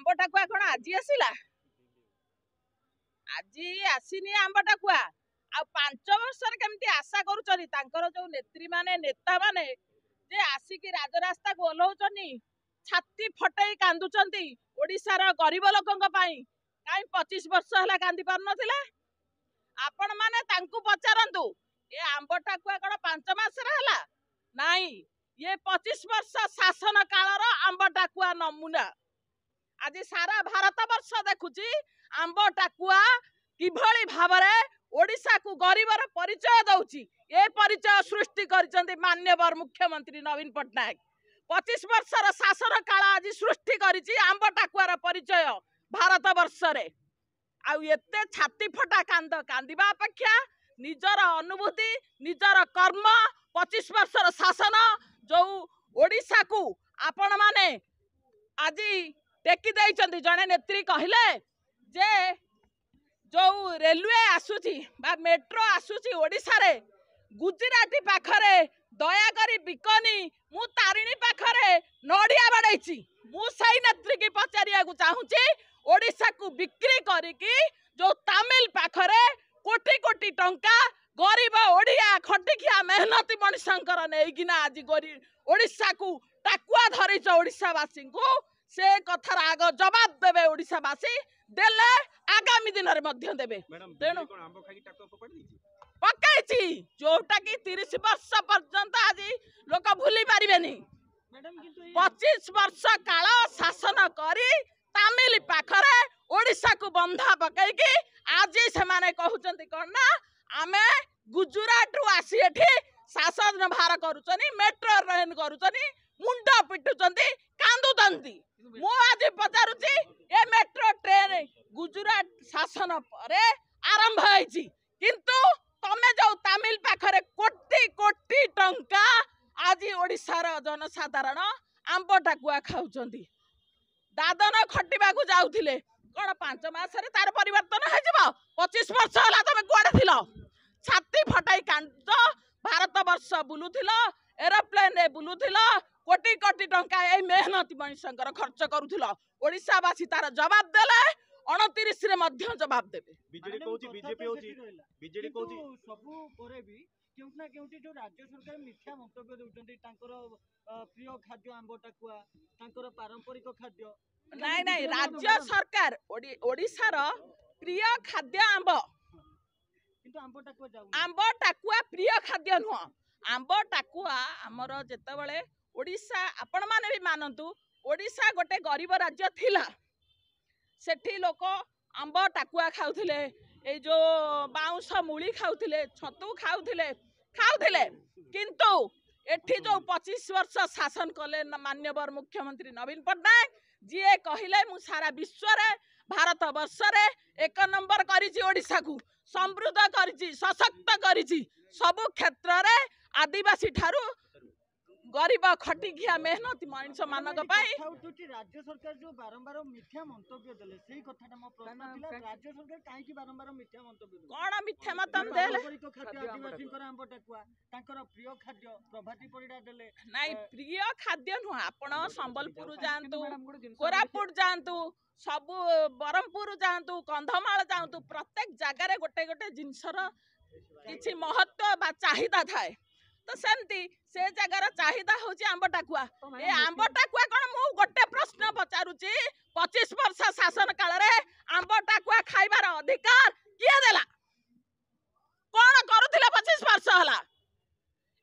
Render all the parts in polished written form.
आंब टाकुआ कौन आज आसला आज आसीनी आंब टाकुआ आ 5 वर्ष केमती आशा कर जो नेत्री माने नेता माने जे आसिकी राजरास्ता को ओल्लाउछनी छाती फटई कांदुचंती ओडिशार गरीब लोकंक पई काई 25 वर्ष हला कांदी पार नथिला आपण माने तांकु पचारंतु ए आंब टाकुआ कोन 5 मास रे हला नाही ये 25 वर्ष शासन कालर आंब टाकुआ नमूना आज सारा भारत वर्ष देखुची आंब टाकुआ किभली भाबरे ओडिशा को गरीबर परिचय दउची ए परिचय सृष्टि करचंती मान्यवर मुख्यमंत्री नवीन पटनायक 25 वर्षर शासन काल आज सृष्टि करिची आंब टाकुआर परिचय भारत वर्ष रे आउ एते छाती फटा कांद कांदिबा अपेक्षा निजर अनुभूति निजर कर्म 25 वर्षर शासन जो ओडिशा को आपण माने आज टेकी देइचंती जने नेत्री कहिले जे जो रेलवे आसुची बा मेट्रो आसुची ओडिशा रे गुजराती पाखरे दया करी बिकनी मु तारिणी पाखरे नडिया बड़ाई मु सही नेत्री की पचारिया को चाहूची ओडिशा को बिक्री करिकी जो तमिल पाखरे कोटी कोटी टंका गरीब ओडिया खटिखिया मेहनती मनुष्यंकर नेकिना आज ओडिशा को टाकुआ धरिच ओडिशावासी को से कथार आग जवाब देवे ओडिशावासी देले आगामी दिन रे देवे तेणु पकाई जोटा कि 30 वर्ष पर्यंत आज लोक भूली पारिबेनी 25 वर्ष काल शासन करी तमिल पाखरे ओडिशा को बंधा पकईकी आज से माने कहउचंती कोन ना आमे गुजरात रु आसी एठी शासन भार करूचनी मेट्रो ट्रेन करूचनी मुंड पिटुचंती कांदुचंती मु आज पचारुची ए मेट्रो ट्रेन गुजरात शासन परे आरंभ होईची किंतु तमे जो तमिल पाखरे कोटी कोटी टंका आज ओडिशार जनसाधारण आंब टाकुआ खाउचंती दादन खटिबा को जाउथिले कोन 5 मास रे तार परिवर्तन हो जिवो 25 वर्ष होला तमे कुआडे थिलो छाती फटाई कांद भारत वर्ष बुलुथिलो एरोप्लेन रे बुलुथिलो कोटी कोटी टंका ए मेहनती मनुष्यंकर खर्च करूथिलो ओडिशावासी तार जवाब देले 29 रे मध्य जवाब देबे बीजेडी कहउची बीजेपी होची बीजेडी कहउची सबु परे भी केउटना केउटी जो राज्य सरकार मिथ्या मंतव्य देउचंती तांकर प्रिय खाद्य आंब टाकुआ तांकर पारंपरिक खाद्य नहीं नहीं राज्य सरकार ओडिशा रो प्रिय खाद्य आंब किंतु आंब टाकुआ प्रिय खाद्य नुह आंब टाकुआ हमर जेतेबेले ओडिशा आपण माने भी मानंतु ओडिशा गोटे गरीब राज्य थिला सेठी लोक आंब टाकुआ खाउथिले ए जो बाउंस मूली खाउथिले छतु खाउथिले किंतु एठी जो 25 वर्ष शासन कले मान्यवर मुख्यमंत्री नवीन पटनायक जी कहले मु सारा विश्व रे भारत वर्ष रे 1 नंबर करिछि ओडिशा को समृद्ध करिछि सशक्त करिछि सब क्षेत्र रे आदिवासी ठारू गरीब खटिखिया मेहनती मनुष्य मानक पाई राज्य सरकार जो बारंबार मिथ्या मंतव्य देले सेही कथाटा म प्रश्न थिला राज्य सरकार काहे की बारंबार मिथ्या मंतव्य देले कोन मिथ्या मतम देले खाद्य आदिवासी कर आंब टाकुआ तांकर प्रिय खाद्य प्रभाती परिडा देले नाही प्रिय खाद्य नु आपण संबलपुर जानतु कोरापुट जानतु सब बरमपुर जानतु कंधमाल जानतु प्रत्येक जगह रे गोटे गोटे जिंसर किछि महत्व बा चाहिदा थाए तो सेमती से जगार चाहिदा होची आंब टाकुआ ए आंब टाकुआ कोन मु गोटे प्रश्न पचारुची 25 वर्ष शासन काल रे आंब टाकुआ खाइबार अधिकार किए देला कोन करूथिले 25 वर्ष हला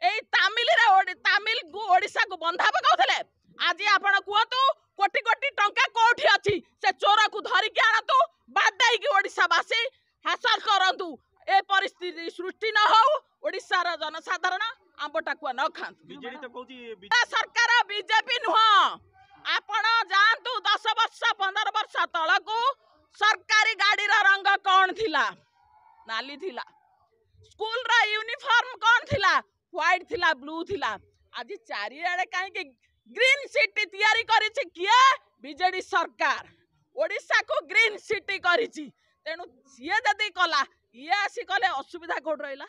एई तमिल को ओडिशा को बंधा पकाउथिले आज आपण कुहतु कोटी कोटी टंका कोठी अछि से चोर को धरि के आनतु बाडाई की ओडिशा वासी हासिल करंतु ए परिस्थिति सृष्टि न हो ओडिशा रा जनसाधारण आंब टाकुआ न खांतु बीजेडी तो कहउची सरकार बीजेपी नुह आपण जानतु 10 वर्ष 15 वर्ष तळकू सरकारी गाड़ी रा रंग कौन थिला नाली थिला स्कूल रा यूनिफॉर्म कौन थिला व्हाइट थिला ब्लू थिला आज चारिआडे काहे के ग्रीन सिटी तैयारी करिछि किए बीजेडी सरकार ओडिशा को ग्रीन सिटी करिछि तेनु सिए जदी कला ये आसी कले असुविधा कोड रहिला।